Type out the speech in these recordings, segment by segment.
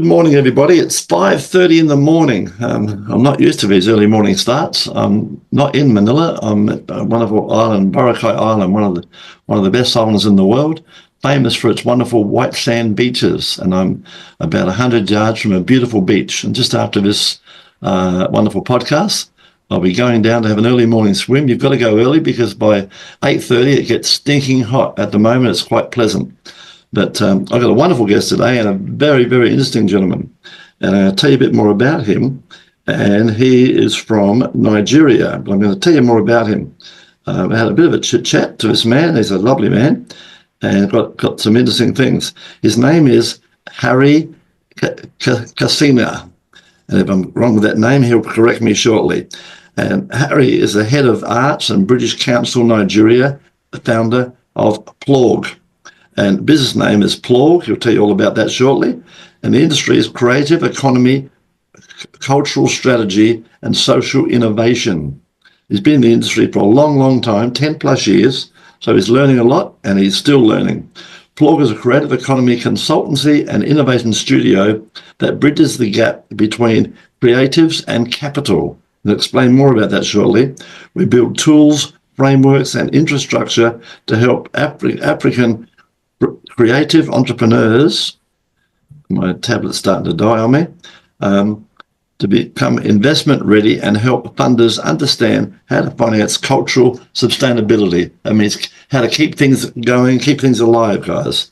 Good morning, everybody. It's 5:30 in the morning. I'm not used to these early morning starts. I'm not in Manila. I'm at a wonderful island, Boracay Island, one of the best islands in the world, famous for its wonderful white sand beaches. And I'm about 100 yards from a beautiful beach. And just after this wonderful podcast, I'll be going down to have an early morning swim. You've got to go early because by 8:30 it gets stinking hot. At the moment, it's quite pleasant. But I've got a wonderful guest today and a very, very interesting gentleman. And I'll tell you a bit more about him. And he is from Nigeria. I'm going to tell you more about him. I had a bit of a chit-chat to this man. He's a lovely man and got some interesting things. His name is Kesiena. And if I'm wrong with that name, he'll correct me shortly. And Harry is the head of arts and British Council Nigeria, the founder of Ploorg. And business name is Ploorg. He'll tell you all about that shortly. And the industry is creative economy, cultural strategy, and social innovation. He's been in the industry for a long, long time, 10 plus years. So he's learning a lot and he's still learning. Ploorg is a creative economy consultancy and innovation studio that bridges the gap between creatives and capital. I'll explain more about that shortly. We build tools, frameworks, and infrastructure to help African creative entrepreneurs, my tablet's starting to die on me, to become investment ready and help funders understand how to finance cultural sustainability. That means how to keep things going, keep things alive, guys.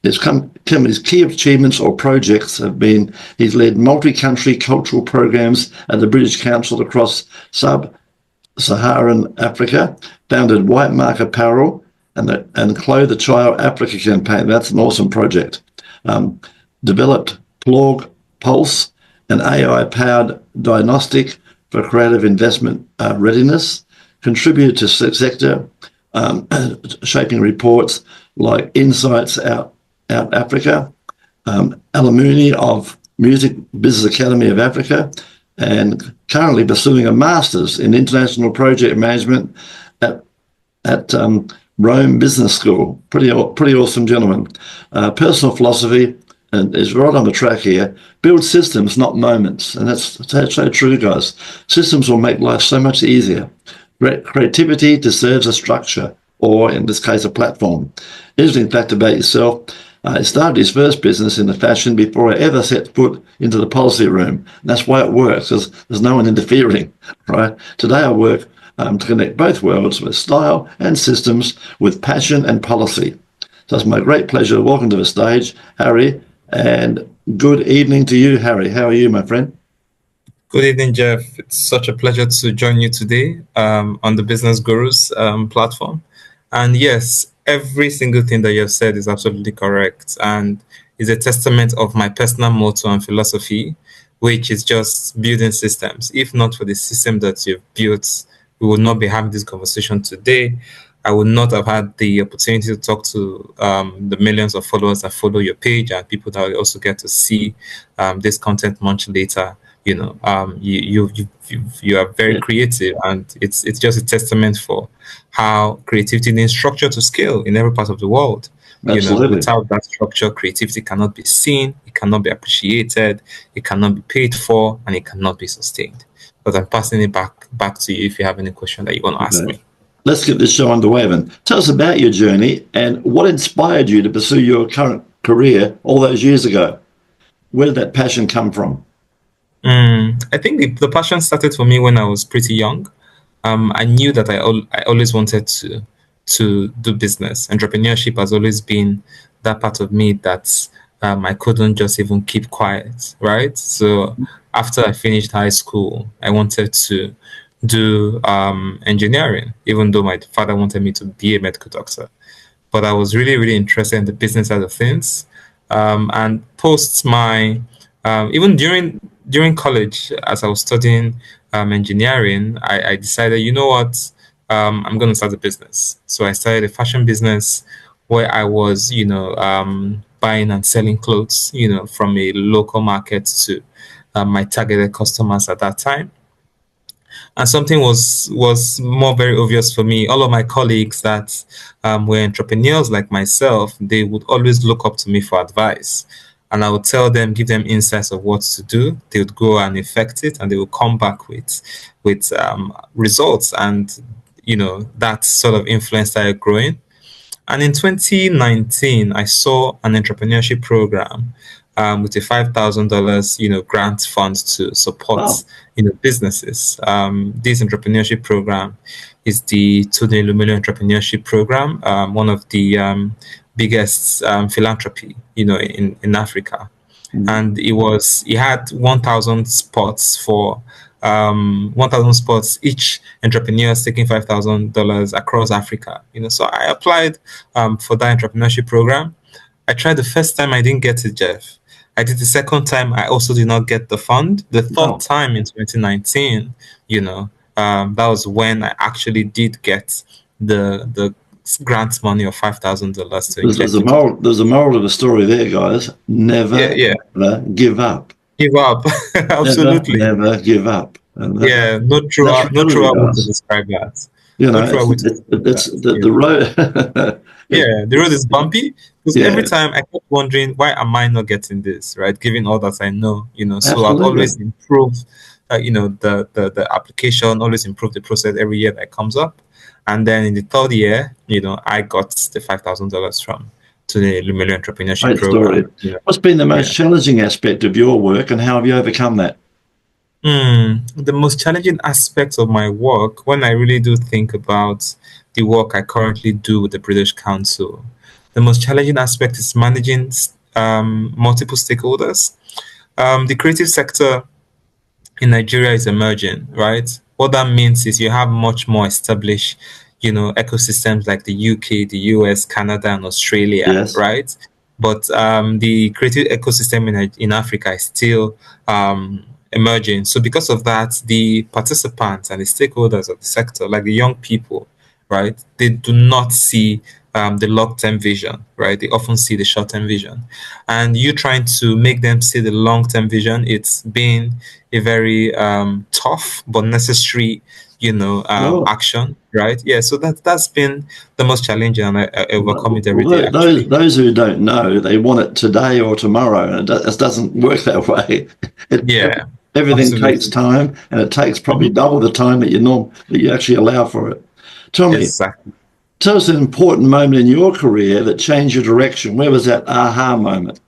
His key achievements or projects have been, he's led multi-country cultural programs at the British Council across sub-Saharan Africa, founded White Mark Apparel, and Clothe the Child Africa campaign. That's an awesome project. Developed Ploorg Pulse, an AI-powered diagnostic for creative investment readiness. Contributed to sector shaping reports like Insights Out Africa, alumni of Music Business Academy of Africa, and currently pursuing a master's in international project management at Rome Business School. Pretty awesome gentleman. Personal philosophy, and is right on the track here, build systems, not moments. And that's so true, guys. Systems will make life so much easier. Creativity deserves a structure, or in this case, a platform. Interesting fact about yourself, he started his first business in the fashion before I ever set foot into the policy room. And that's why it works, because there's no one interfering, right? Today I work to connect both worlds with style and systems, with passion and policy. So it's my great pleasure to welcome to the stage, Harry, and good evening to you, Harry. How are you, my friend? Good evening, Jeff. It's such a pleasure to join you today on the Business Gurus platform. And yes, every single thing that you have said is absolutely correct and is a testament of my personal motto and philosophy, which is just building systems. If not for the system that you've built, we would not be having this conversation today. I would not have had the opportunity to talk to the millions of followers that follow your page and people that will also get to see this content much later. You know, you are very creative, and it's just a testament for how creativity needs structure to scale in every part of the world. Absolutely. You know, without that structure, creativity cannot be seen, it cannot be appreciated, it cannot be paid for, and it cannot be sustained. But I'm passing it back to you if you have any question that you want to ask me. Let's get this show underway then. Tell us about your journey and what inspired you to pursue your current career all those years ago. Where did that passion come from? I think the passion started for me when I was pretty young. I knew that I always wanted to do business. Entrepreneurship has always been that part of me that I couldn't just even keep quiet, right? So after I finished high school, I wanted to do engineering, even though my father wanted me to be a medical doctor. But I was really, really interested in the business side of things. And post my, even during college, as I was studying engineering, I decided, you know what, I'm going to start a business. So I started a fashion business where I was, buying and selling clothes, from a local market to my targeted customers at that time. And something was more very obvious for me. All of my colleagues that were entrepreneurs like myself, they would always look up to me for advice. and I would tell them, give them insights of what to do. They would go and effect it, and they would come back with results, and that sort of influence started growing. And in 2019, I saw an entrepreneurship program with a $5,000, grant fund to support, Wow. businesses. This entrepreneurship program is the 𝐁𝐻𝐬𝐢𝐴 Entrepreneurship Program, one of the biggest philanthropy, in Africa. And it had 1,000 spots for 1,000 spots, each entrepreneur is taking $5,000 across Africa. So I applied for that entrepreneurship program. I tried the first time, I didn't get it, Jeff. I did the second time, I also did not get the fund. The third time in 2019, that was when I actually did get the grant money of $5,000 to inject. There's a moral of the story there, guys. Never, never give up. Give up. Absolutely. Never give up. Not true. Not true. I want to describe that. It's the road. The road is bumpy, because every time I kept wondering, why am I not getting this, right? Given all that I know, so I've always improved, the application, always improve the process every year that comes up. And then in the third year, I got the $5,000 from 𝐁𝐻𝐬𝐢𝐴 Entrepreneurship Program. What's been the most challenging aspect of your work, and how have you overcome that? The most challenging aspect of my work, when I really do think about the work I currently do with the British Council, the most challenging aspect is managing multiple stakeholders. The creative sector in Nigeria is emerging, right? What that means is you have much more established, ecosystems like the UK, the US, Canada, and Australia, right? But the creative ecosystem in Africa is still emerging. So because of that, the participants and the stakeholders of the sector, like the young people, right, they do not see the long-term vision, right? They often see the short-term vision. And you trying to make them see the long-term vision, it's been a very tough but necessary, action, right? Yeah, so that's been the most challenging, and I overcome it every day. Those who don't know, they want it today or tomorrow, and it doesn't work that way. Everything absolutely. takes time, and it takes probably double the time that you actually allow for it. Tell us an important moment in your career that changed your direction. Where was that aha moment?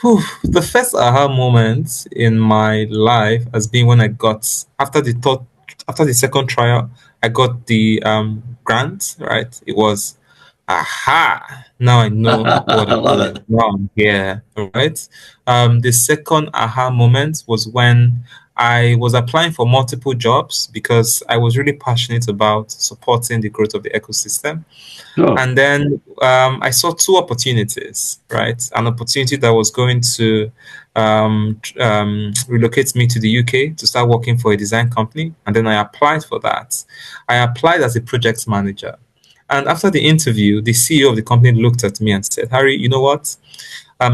The first aha moment in my life has been when I got, after the second trial, I got the grant, right? It was, aha, now I know what I'm doing. Now I'm here, right? The second aha moment was when I was applying for multiple jobs, because I was really passionate about supporting the growth of the ecosystem. And then I saw two opportunities, right? An opportunity that was going to relocate me to the UK to start working for a design company. And then I applied for that. I applied as a project manager. And after the interview, the CEO of the company looked at me and said, Harry, you know what?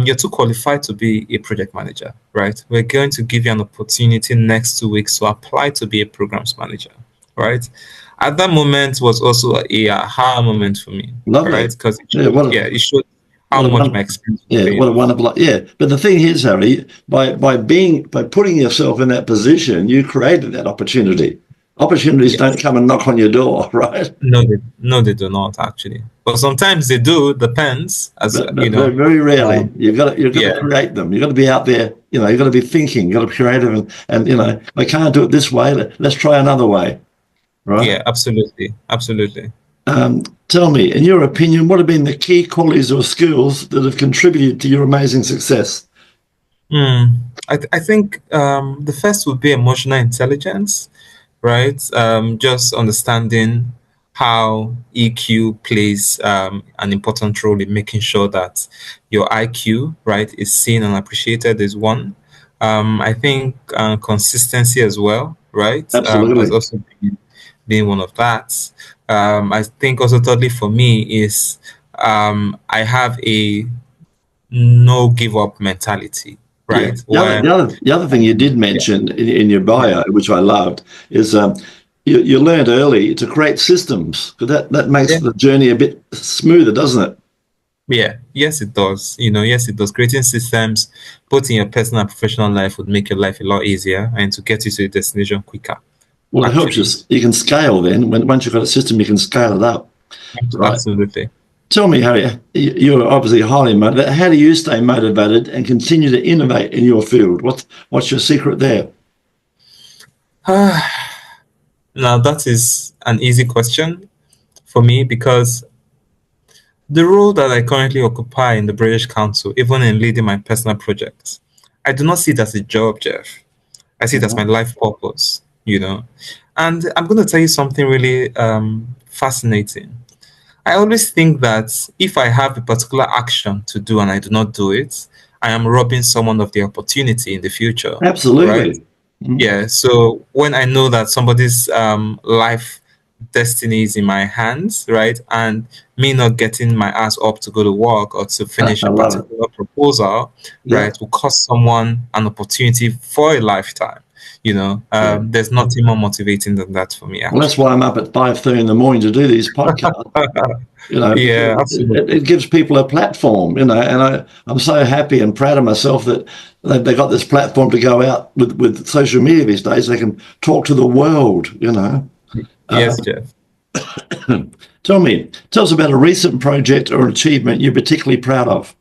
You're too qualified to be a project manager, right? We're going to give you an opportunity next 2 weeks to apply to be a programs manager, right? At that moment was also a aha moment for me, right? Because it showed how much my experience. What a wonderful, But the thing is, Harry, by putting yourself in that position, you created that opportunity. Opportunities don't come and knock on your door, right? No, they do not actually. But sometimes they do. Depends, very rarely. You've got to create them. You've got to be out there. You've got to be thinking. You've got to be creative, and I can't do it this way. Let's try another way, right? Yeah, absolutely. Tell me, in your opinion, what have been the key qualities or skills that have contributed to your amazing success? I think the first would be emotional intelligence. Right, just understanding how EQ plays an important role in making sure that your IQ, right, is seen and appreciated is one. I think consistency as well, right? Absolutely. Has also been one of that. I think also thirdly for me is I have a no give up mentality. Right. Yeah. The other thing you did mention in your bio, which I loved, is you learned early to create systems. That makes the journey a bit smoother, doesn't it? Yeah, yes, it does. Yes, it does. Creating systems, both in your personal and professional life, would make your life a lot easier and to get you to the destination quicker, Well, it helps you. actually. You can scale then. Once you've got a system, you can scale it up, right? Absolutely. Tell me, Harry, you're obviously highly motivated. How do you stay motivated and continue to innovate in your field? What's your secret there? Now, that is an easy question for me because the role that I currently occupy in the British Council, even in leading my personal projects, I do not see it as a job, Jeff. I see it as my Mhm. life purpose. And I'm going to tell you something really fascinating. I always think that if I have a particular action to do and I do not do it, I am robbing someone of the opportunity in the future, right? Absolutely. Mhm. Yeah. So when I know that somebody's life destiny is in my hands, right, and me not getting my ass up to go to work or to finish I a love it. particular proposal, Yeah. right, will cost someone an opportunity for a lifetime. Yeah. There's nothing more motivating than that for me, Well, that's actually. why I'm up at 5:30 in the morning to do these podcasts. Because Yeah, absolutely. it gives people a platform, and I'm so happy and proud of myself that they got this platform to go out with social media these days. They can talk to the world. Uh, Yes, Jeff. tell us about a recent project or achievement you're particularly proud of.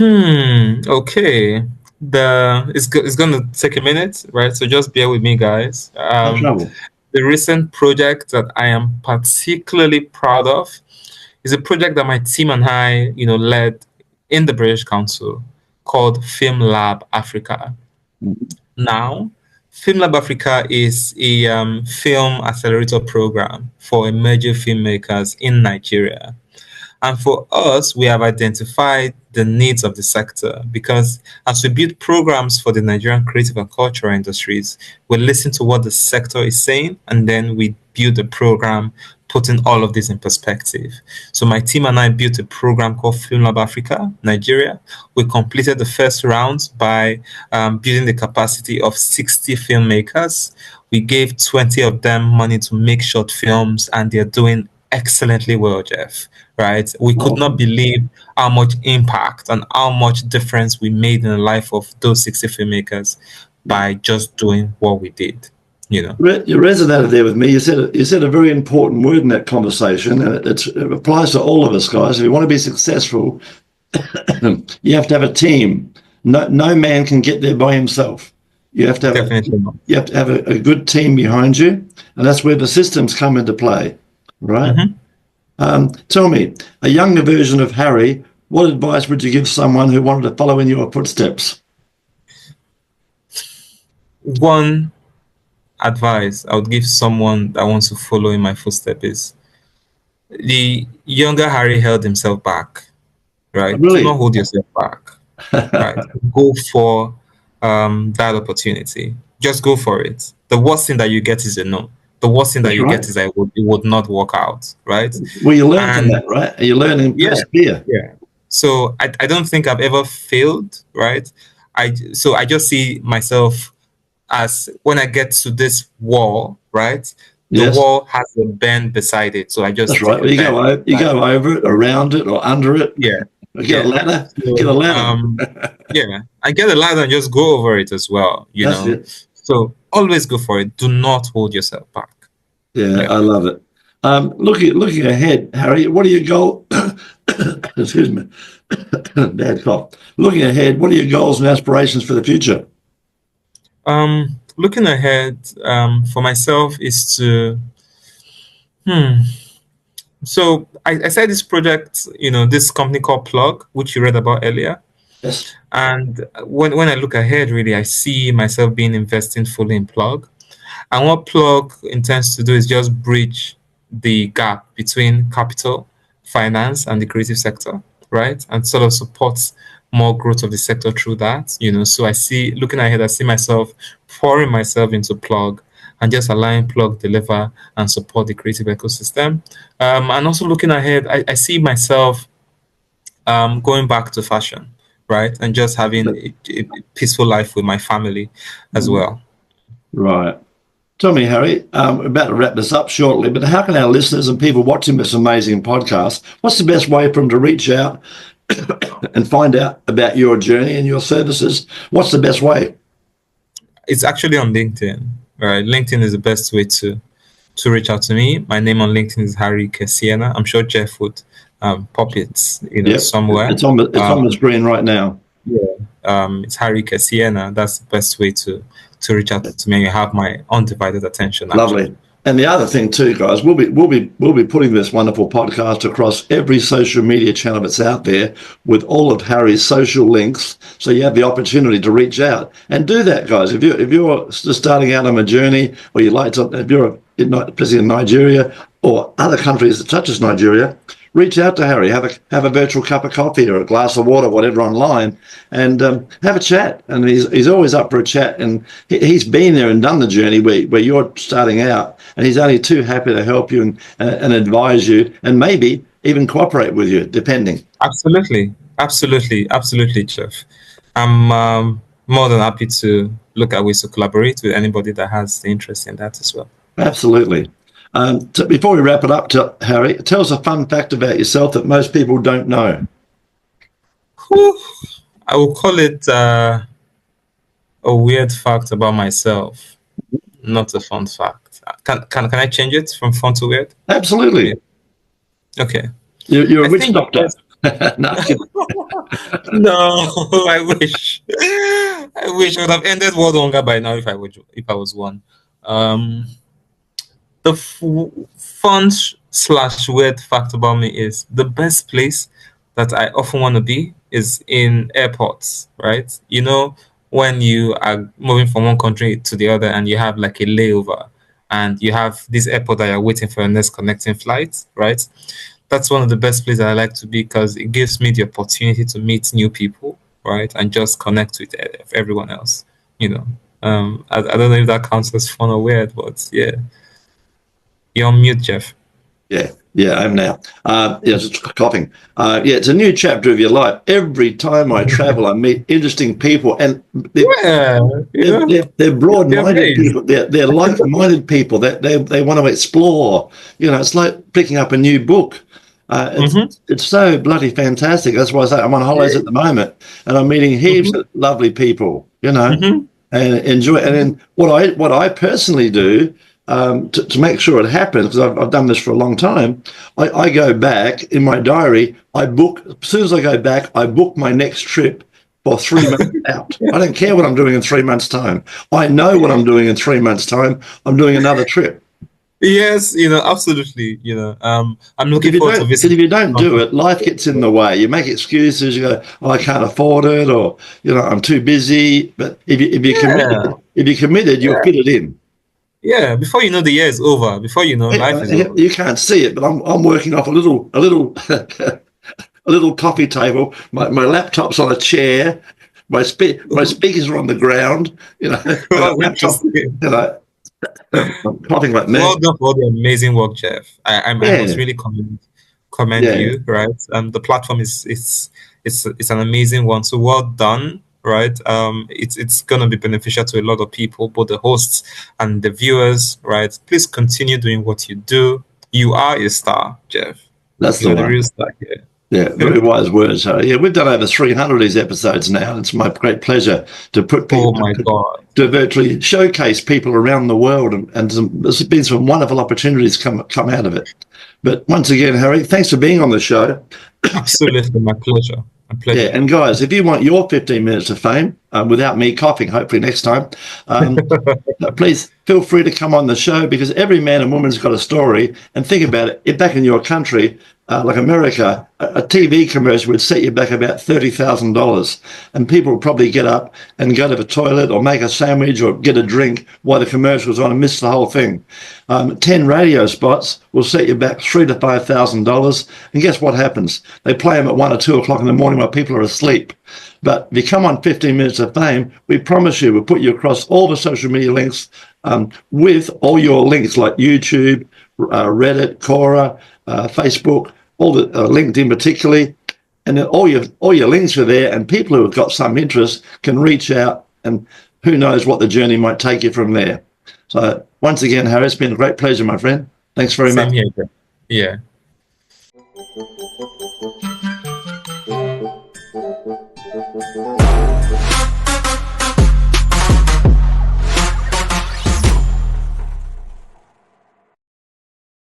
Okay. It's gonna take a minute, right? So just bear with me, guys. No trouble. The recent project that I am particularly proud of is a project that my team and I, led in the British Council called Film Lab Africa. Now, Film Lab Africa is a film accelerator program for emerging filmmakers in Nigeria. And for us, we have identified the needs of the sector because as we build programs for the Nigerian creative and cultural industries, we listen to what the sector is saying and then we build a program putting all of this in perspective. So my team and I built a program called Film Lab Africa, Nigeria. We completed the first round by building the capacity of 60 filmmakers. We gave 20 of them money to make short films and they're doing excellently well, Jeff, right? We could not Well, believe how much impact and how much difference we made in the life of those 60 filmmakers by just doing what we did. you resonated there with me. You said a very important word in that conversation, and it applies to all of us, guys. If you want to be successful, you have to have a team. No man can get there by himself. You have to have Definitely not. a good team behind you, and that's where the systems come into play, right? Mhm. Tell me, a younger version of Harry, what advice would you give someone who wanted to follow in your footsteps? One advice I would give someone that wants to follow in my footsteps is the younger Harry held himself back, right? Do not Really? hold yourself back, right? Go for that opportunity. Just go for it. The worst thing that you get is a no. The worst thing that That's you right. get is it would not work out, right? Well, you learn from And that, right? You learn and yeah, persevere. yeah. So I don't think I've ever failed, right? I just see myself as when I get to this wall, right? The Yes, wall has a bend beside it, so I that's just right. take a Well, bend, you right? go over it, around it, or under it. Yeah, Get a yeah. ladder. Get a So ladder. yeah, I get a ladder and just go over it as well, you That's know. it. So always go for it. Do not hold yourself back. Yeah, Yeah. I love it. Looking ahead, Harry, what are your goals? Excuse me, bad cough. Looking ahead, what are your goals and aspirations for the future? Looking ahead, for myself is to hmm. So I started this project, this company called Ploorg, which you read about earlier. Yes. And when I look ahead, really, I see myself being investing fully in Ploorg. And what Ploorg intends to do is just bridge the gap between capital, finance, and the creative sector, right? And sort of support more growth of the sector through that. So looking ahead, I see myself pouring myself into Ploorg and just allowing Ploorg deliver and support the creative ecosystem. And also looking ahead, I see myself going back to fashion, right? And just having a peaceful life with my family as well. Right. Tell me, Harry, we're about to wrap this up shortly, but how can our listeners and people watching this amazing podcast, what's the best way for them to reach out and find out about your journey and your services? What's the best way? It's actually on LinkedIn, right? LinkedIn is the best way to reach out to me. My name on LinkedIn is 𝐊𝐢𝐭𝐡. I'm sure Jeff would pop it, Yep. somewhere. It's on the screen right now. Yeah. It's 𝐊𝐢𝐭𝐡. That's the best way to reach out to me. You have my undivided attention. Lovely. Actually. And the other thing too, guys, we'll be putting this wonderful podcast across every social media channel that's out there with all of Harry's social links, so you have the opportunity to reach out and do that, guys. If you're just starting out on a journey, or you'd like to, if you're especially in Nigeria or other countries such as Nigeria, reach out to Harry, have a virtual cup of coffee or a glass of water, whatever, online, and have a chat. And he's always up for a chat. And he's been there and done the journey where you're starting out, and he's only too happy to help you and advise you, and maybe even cooperate with you, depending. Absolutely, Jeff. I'm more than happy to look at ways to collaborate with anybody that has the interest in that as well. Absolutely. Before we wrap it up, Harry, tell us a fun fact about yourself that most people don't know. I will call it a weird fact about myself, not a fun fact. Can I change it from fun to weird? Absolutely. Okay. You're a witch doctor. No, no, I wish. I wish I would have ended world hunger by now if I was one. The fun/weird fact about me is the best place that I often want to be is in airports, right? When you are moving from one country to the other and you have like a layover and you have this airport that you're waiting for your next connecting flight, right? That's one of the best places I like to be because it gives me the opportunity to meet new people, right? And just connect with everyone else, I don't know if that counts as fun or weird, but yeah. You're on mute, Jeff. Yeah, I'm now. Just coughing. It's a new chapter of your life. Every time I travel, I meet interesting people, and they're broad-minded people. They're like-minded people that they want to explore. It's like picking up a new book. It's so bloody fantastic. That's why I say I'm on holidays at the moment, and I'm meeting heaps of lovely people. And enjoy. And then what I personally do. To make sure it happens, because I've done this for a long time, I go back in my diary. As soon as I go back, I book my next trip for 3 months out. I don't care what I'm doing in 3 months' time. I know what I'm doing in 3 months' time. I'm doing another trip. Yes, absolutely. I'm looking forward to visiting. If you don't do it, life gets in the way. You make excuses. You go, I can't afford it, or I'm too busy. But if you're committed, you'll fit it in. Yeah, before you know, the year is over. Before you know, life is over. You can't see it, but I'm working off a little a little coffee table. My laptop's on a chair. My speakers are on the ground. Laptop, I'm coughing like mad. Well done for all the amazing work, Jeff. I must really commend you. Right, the platform is it's an amazing one. So well done. Right, it's gonna be beneficial to a lot of people, both the hosts and the viewers. Right, please continue doing what you do. You are a star, Jeff. That's the real star here. Yeah, very wise words, Harry. Yeah, we've done over 300 of these episodes now. It's my great pleasure to put people to virtually showcase people around the world, and there's been some wonderful opportunities come out of it. But once again, Harry, thanks for being on the show. Absolutely, my pleasure. Yeah, and guys, if you want your 15 minutes of fame without me coughing, hopefully next time, please feel free to come on the show, because every man and woman's got a story. And think about it, if back in your country, like America, a TV commercial would set you back about $30,000, and people would probably get up and go to the toilet or make a sandwich or get a drink while the commercial was on and miss the whole thing. 10 radio spots will set you back $3,000 to $5,000, and guess what happens? They play them at 1 or 2 o'clock in the morning while people are asleep. But if you come on 15 Minutes of Fame, we promise you we'll put you across all the social media links with all your links like YouTube, Reddit, Quora, Facebook, all the LinkedIn particularly, and then all your links are there, and people who have got some interest can reach out, and who knows what the journey might take you from there. So So once again, Harry, it's been a great pleasure, my friend. Thanks very Same much. here. Yeah.